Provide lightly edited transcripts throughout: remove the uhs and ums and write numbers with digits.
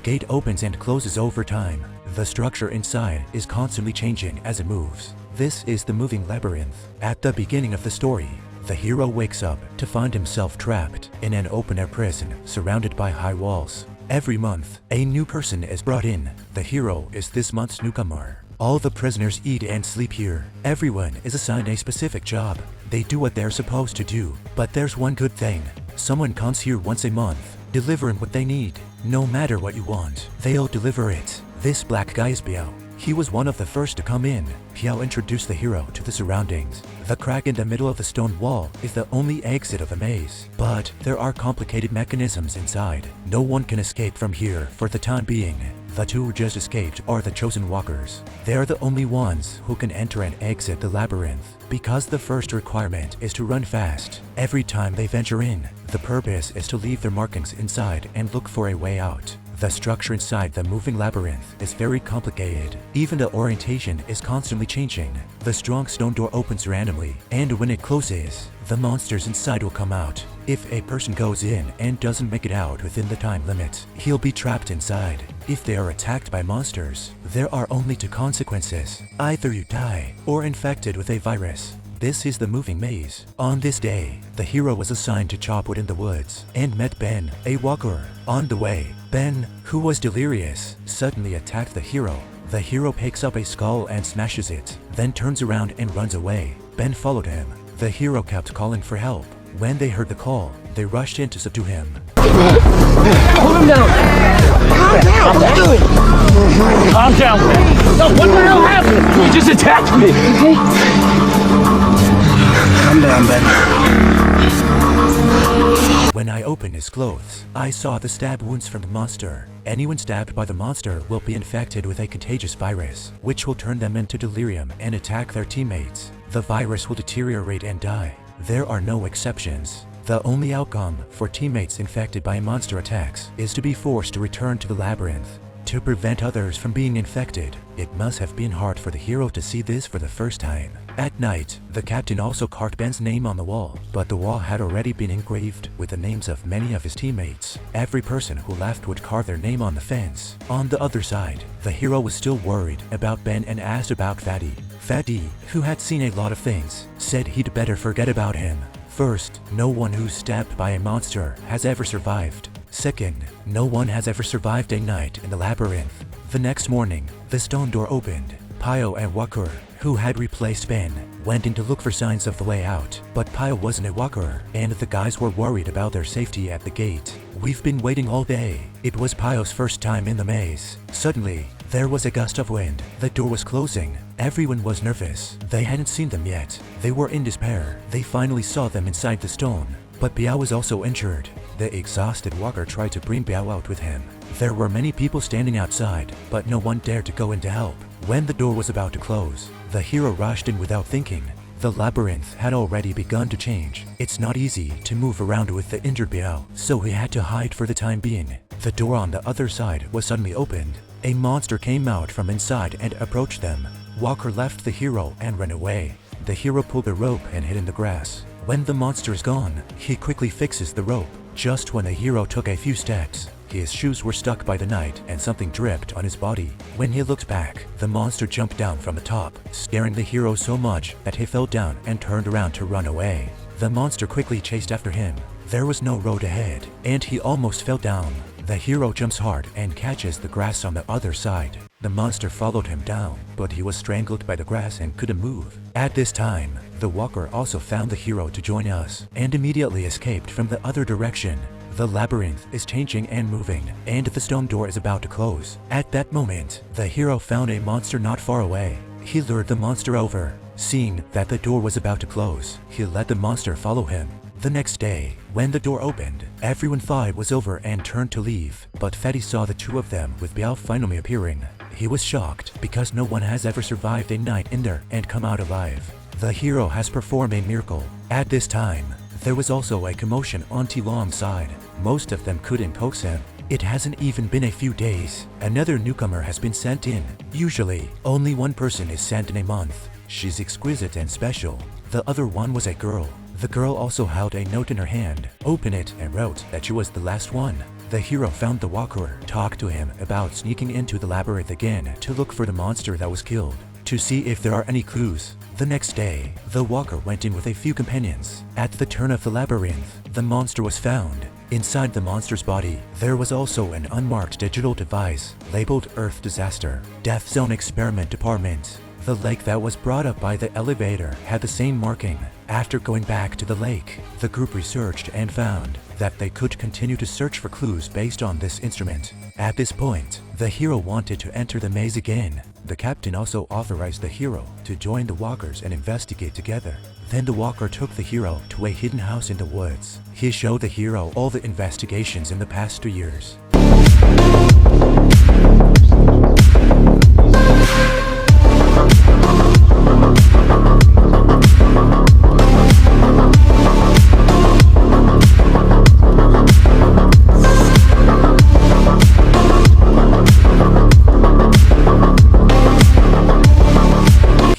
gate opens and closes over time. The structure inside is constantly changing as it moves. This is the moving labyrinth. At the beginning of the story, the hero wakes up to find himself trapped in an open-air prison surrounded by high walls. Every month, a new person is brought in. The hero is this month's newcomer. All the prisoners eat and sleep here. Everyone is assigned a specific job. They do what they're supposed to do. But there's one good thing. Someone comes here once a month, delivering what they need. No matter what you want, they'll deliver it. This black guy is Biao. He was one of the first to come in. Biao introduced the hero to the surroundings. The crack in the middle of the stone wall is the only exit of the maze. But there are complicated mechanisms inside. No one can escape from here for the time being. The two who just escaped are the chosen walkers. They are the only ones who can enter and exit the labyrinth, because the first requirement is to run fast. Every time they venture in, the purpose is to leave their markings inside and look for a way out. The structure inside the moving labyrinth is very complicated. Even the orientation is constantly changing. The strong stone door opens randomly, and when it closes, the monsters inside will come out. If a person goes in and doesn't make it out within the time limit, he'll be trapped inside. If they are attacked by monsters, there are only two consequences. Either you die, or infected with a virus. This is the moving maze. On this day, the hero was assigned to chop wood in the woods and met Ben, a walker. On the way, Ben, who was delirious, suddenly attacked the hero. The hero picks up a skull and smashes it, then turns around and runs away. Ben followed him. The hero kept calling for help. When they heard the call, they rushed in to subdue him. Hold him down! Calm down! What are you doing? Calm down, man! No, what the hell happened? You just attacked me! Calm down, Ben. When I opened his clothes, I saw the stab wounds from the monster. Anyone stabbed by the monster will be infected with a contagious virus, which will turn them into delirium and attack their teammates. The virus will deteriorate and die. There are no exceptions. The only outcome for teammates infected by monster attacks is to be forced to return to the labyrinth. To prevent others from being infected, it must have been hard for the hero to see this for the first time. At night, the captain also carved Ben's name on the wall, but the wall had already been engraved with the names of many of his teammates. Every person who left would carve their name on the fence. On the other side, the hero was still worried about Ben and asked about Fatty. Fatty, who had seen a lot of things, said he'd better forget about him. First, no one who's stabbed by a monster has ever survived. Second, no one has ever survived a night in the labyrinth. The next morning, the stone door opened. Pio and Walker, who had replaced Ben, went in to look for signs of the way out. But Pio wasn't a walker, and the guys were worried about their safety at the gate. We've been waiting all day. It was Pio's first time in the maze. Suddenly, there was a gust of wind. The door was closing. Everyone was nervous. They hadn't seen them yet. They were in despair. They finally saw them inside the stone. But Biao was also injured. The exhausted walker tried to bring Biao out with him. There were many people standing outside, but no one dared to go in to help. When the door was about to close, the hero rushed in without thinking. The labyrinth had already begun to change. It's not easy to move around with the injured Biao, so he had to hide for the time being. The door on the other side was suddenly opened. A monster came out from inside and approached them. Walker left the hero and ran away. The hero pulled a rope and hid in the grass. When the monster is gone, he quickly fixes the rope. Just when the hero took a few steps, his shoes were stuck by the night and something dripped on his body. When he looked back, the monster jumped down from the top, scaring the hero so much that he fell down and turned around to run away. The monster quickly chased after him. There was no road ahead, and he almost fell down. The hero jumps hard and catches the grass on the other side. The monster followed him down, but he was strangled by the grass and couldn't move. At this time, the walker also found the hero to join us and immediately escaped from the other direction. The labyrinth is changing and moving, and the stone door is about to close. At that moment, the hero found a monster not far away. He lured the monster over. Seeing that the door was about to close, he let the monster follow him. The next day, when the door opened, everyone thought it was over and turned to leave, but Fatty saw the two of them with Biao finally appearing. He was shocked because no one has ever survived a night in there and come out alive. The hero has performed a miracle. At this time, there was also a commotion on T-Long's side. Most of them couldn't coax him. It hasn't even been a few days. Another newcomer has been sent in. Usually, only one person is sent in a month. She's exquisite and special. The other one was a girl. The girl also held a note in her hand, opened it, and wrote that she was the last one. the hero found the walker, talked to him about sneaking into the labyrinth again to look for the monster that was killed, to see if there are any clues. The next day, the walker went in with a few companions. At the turn of the labyrinth, the monster was found. Inside the monster's body, there was also an unmarked digital device labeled Earth Disaster, Death Zone Experiment Department. The lake that was brought up by the elevator had the same marking. After going back to the lake, the group researched and found that they could continue to search for clues based on this instrument. At this point, the hero wanted to enter the maze again. The captain also authorized the hero to join the walkers and investigate together. Then the walker took the hero to a hidden house in the woods. He showed the hero all the investigations in the past 3 years.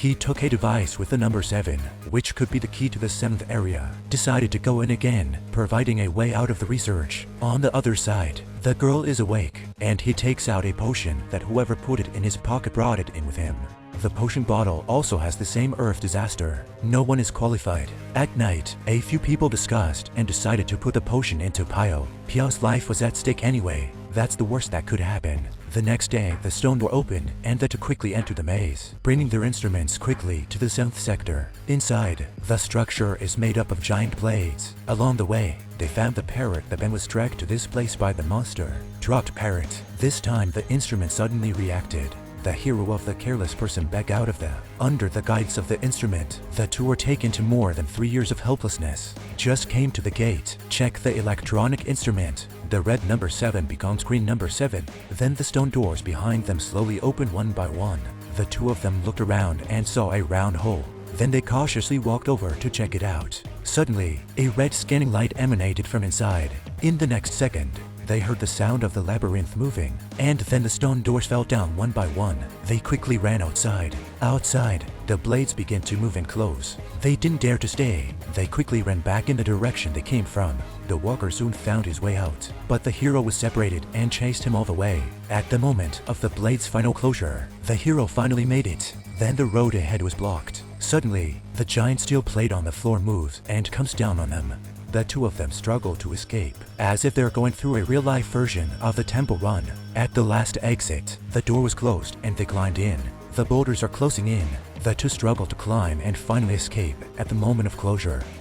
He took a device with the number 7, which could be the key to the 7th area, decided to go in again, providing a way out of the research. On the other side, the girl is awake, and he takes out a potion that whoever put it in his pocket brought it in with him. The potion bottle also has the same Earth Disaster. No one is qualified. At night, a few people discussed and decided to put the potion into Pio. Pio's life was at stake anyway. That's the worst that could happen. The next day, the stone door opened and they to quickly enter the maze, bringing their instruments quickly to the 7th sector. Inside, the structure is made up of giant blades. Along the way, they found the parrot that Ben was dragged to this place by the monster. Dropped parrot. This time, the instrument suddenly reacted. The hero of the careless person back out of them. Under the guidance of the instrument, the two were taken to more than 3 years of helplessness. Just came to the gate. Check the electronic instrument. The red number 7 becomes green number 7. Then the stone doors behind them slowly opened one by one. The two of them looked around and saw a round hole. Then they cautiously walked over to check it out. Suddenly, a red scanning light emanated from inside. In the next second, they heard the sound of the labyrinth moving, and then the stone doors fell down one by one. They quickly ran outside. Outside, the blades began to move and close. They didn't dare to stay. They quickly ran back in the direction they came from. The walker soon found his way out, but the hero was separated and chased him all the way. At the moment of the blade's final closure, the hero finally made it. Then the road ahead was blocked. Suddenly, the giant steel plate on the floor moves and comes down on them. The two of them struggle to escape, as if they're going through a real-life version of the Temple Run. At the last exit, the door was closed and they climbed in. The boulders are closing in. The two struggle to climb and finally escape at the moment of closure.